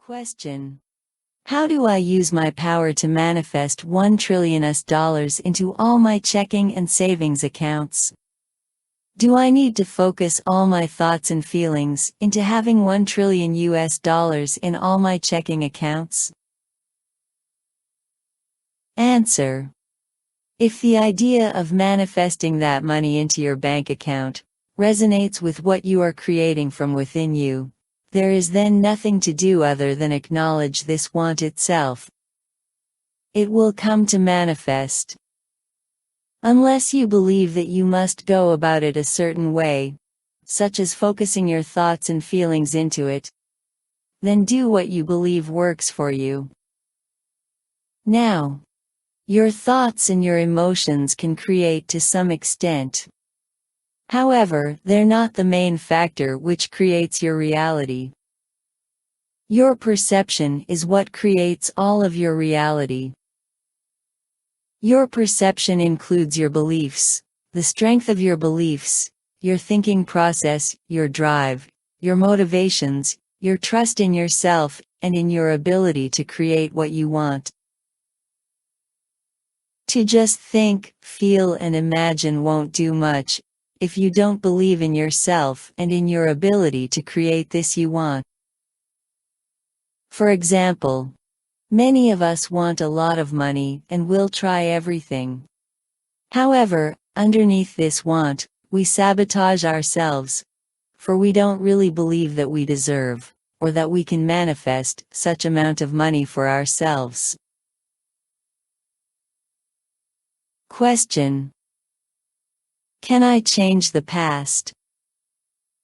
Question. How do I use my power to manifest $1 trillion into all my checking and savings accounts? Do I need to focus all my thoughts and feelings into having $1 trillion in all my checking accounts? Answer. If the idea of manifesting that money into your bank account resonates with what you are creating from within you, there is then nothing to do other than acknowledge this want itself. It will come to manifest. Unless you believe that you must go about it a certain way, such as focusing your thoughts and feelings into it, then do what you believe works for you. Now, your thoughts and your emotions can create to some extent. However, they're not the main factor which creates your reality. Your perception is what creates all of your reality. Your perception includes your beliefs, the strength of your beliefs, your thinking process, your drive, your motivations, your trust in yourself, and in your ability to create what you want. To just think, feel, and imagine won't do much if you don't believe in yourself and in your ability to create this you want. For example, many of us want a lot of money and will try everything. However, underneath this want, we sabotage ourselves, for we don't really believe that we deserve, or that we can manifest such amount of money for ourselves. Question. Can I change the past?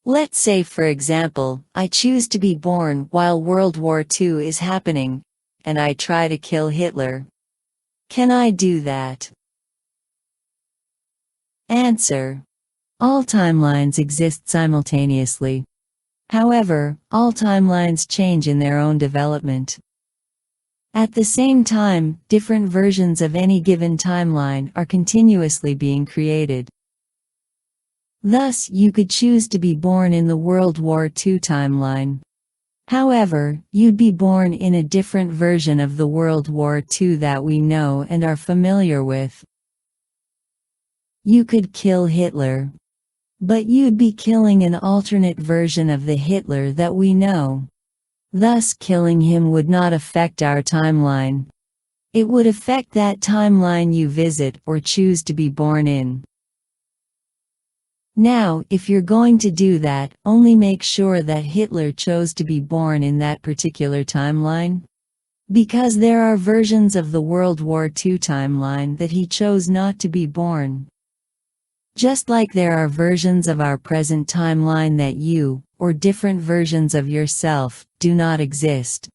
Let's say, for example, I choose to be born while World War II is happening, and I try to kill Hitler. Can I do that? Answer. All timelines exist simultaneously. However, all timelines change in their own development. At the same time, different versions of any given timeline are continuously being created. Thus, you could choose to be born in the World War II timeline. However, you'd be born in a different version of the World War II that we know and are familiar with. You could kill Hitler. But you'd be killing an alternate version of the Hitler that we know. Thus, killing him would not affect our timeline. It would affect that timeline you visit or choose to be born in. Now, if you're going to do that, only make sure that Hitler chose to be born in that particular timeline. Because there are versions of the World War II timeline that he chose not to be born. Just like there are versions of our present timeline that you, or different versions of yourself, do not exist.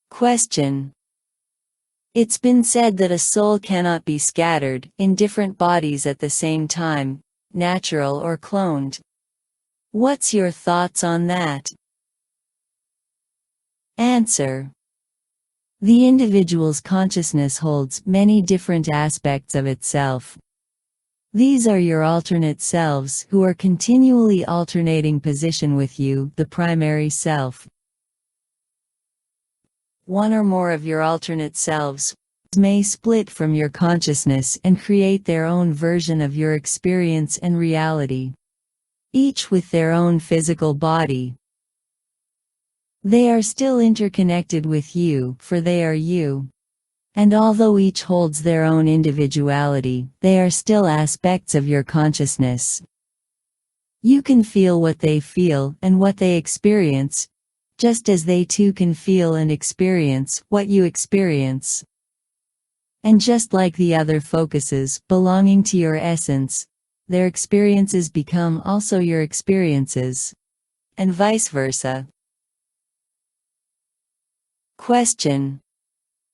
Question. It's been said that a soul cannot be scattered in different bodies at the same time, natural or cloned. What's your thoughts on that? Answer. The individual's consciousness holds many different aspects of itself. These are your alternate selves who are continually alternating position with you, the primary self. One or more of your alternate selves may split from your consciousness and create their own version of your experience and reality, each with their own physical body. They are still interconnected with you, for they are you. And although each holds their own individuality, they are still aspects of your consciousness. You can feel what they feel and what they experience, just as they too can feel and experience what you experience. And just like the other focuses belonging to your essence, their experiences become also your experiences, and vice versa. Question.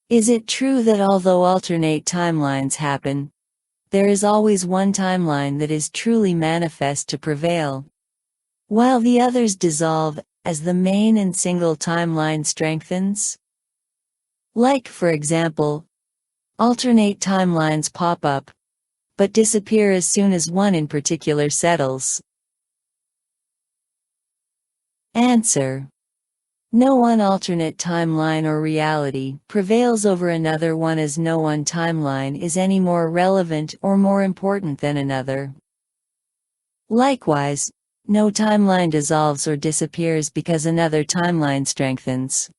Is it true that although alternate timelines happen, there is always one timeline that is truly manifest to prevail, while the others dissolve as the main and single timeline strengthens? Like, for example, alternate timelines pop up, but disappear as soon as one in particular settles. Answer: no one alternate timeline or reality prevails over another one, as no one timeline is any more relevant or more important than another. Likewise, no timeline dissolves or disappears because another timeline strengthens.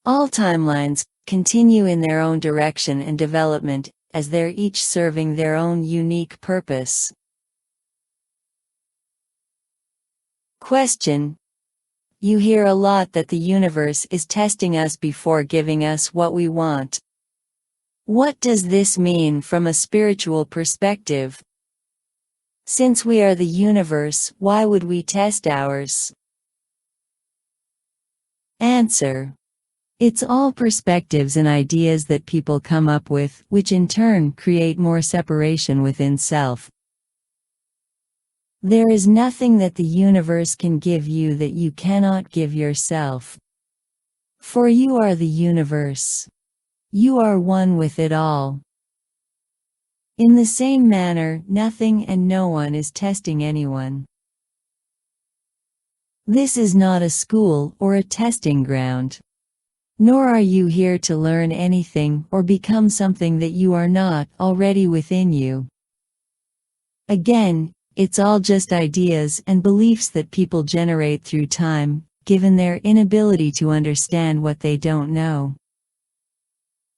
All timelines continue in their own direction and development, as they're each serving their own unique purpose. Question: you hear a lot that the universe is testing us before giving us what we want. What does this mean from a spiritual perspective? Since we are the universe, why would we test ours? Answer: it's all perspectives and ideas that people come up with, which in turn create more separation within self. There is nothing that the universe can give you that you cannot give yourself. For you are the universe. You are one with it all. In the same manner, nothing and no one is testing anyone. This is not a school or a testing ground. Nor are you here to learn anything or become something that you are not already within you. Again, it's all just ideas and beliefs that people generate through time, given their inability to understand what they don't know.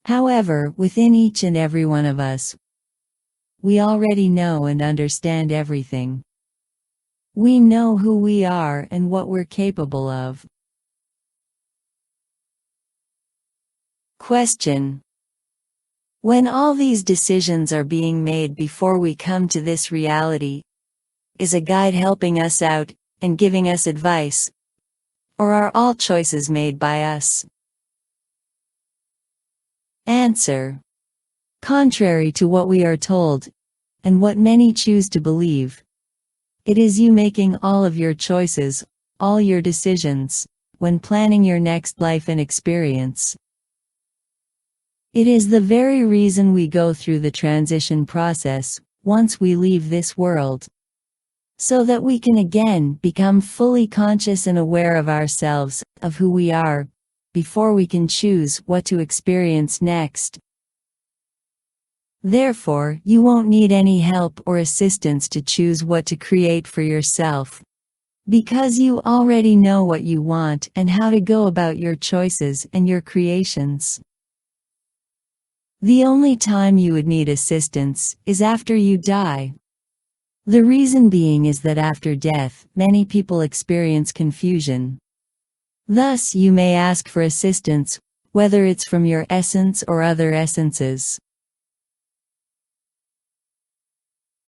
However, within each and every one of us, we already know and understand everything. We know who we are and what we're capable of. Question: when all these decisions are being made before we come to this reality, is a guide helping us out and giving us advice, or are all choices made by us? Answer: contrary to what we are told, and what many choose to believe, it is you making all of your choices, all your decisions, when planning your next life and experience. It is the very reason we go through the transition process once we leave this world, so that we can again become fully conscious and aware of ourselves, of who we are, before we can choose what to experience next. Therefore, you won't need any help or assistance to choose what to create for yourself, because you already know what you want and how to go about your choices and your creations. The only time you would need assistance is after you die. The reason being is that after death, many people experience confusion. Thus, you may ask for assistance, whether it's from your essence or other essences.